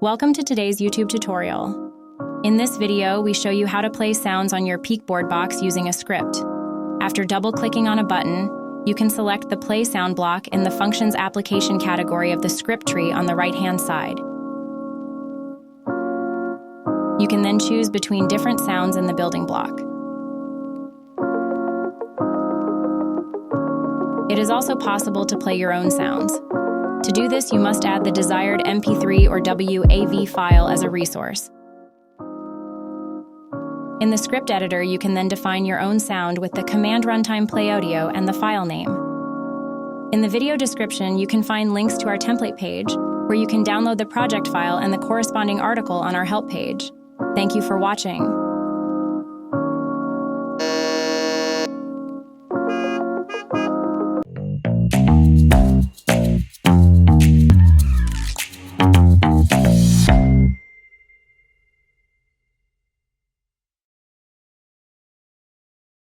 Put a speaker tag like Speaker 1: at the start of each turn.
Speaker 1: Welcome to today's YouTube tutorial. In this video, we show you how to play sounds on your Peakboard box using a script. After double-clicking on a button, you can select the Play Sound block in the Functions Application category of the script tree on the right-hand side. You can then choose between different sounds in the building block. It is also possible to play your own sounds. To do this, you must add the desired MP3 or WAV file as a resource. In the script editor, you can then define your own sound with the command runtime play audio and the file name. In the video description, you can find links to our template page, where you can download the project file and the corresponding article on our help page. Thank you for watching.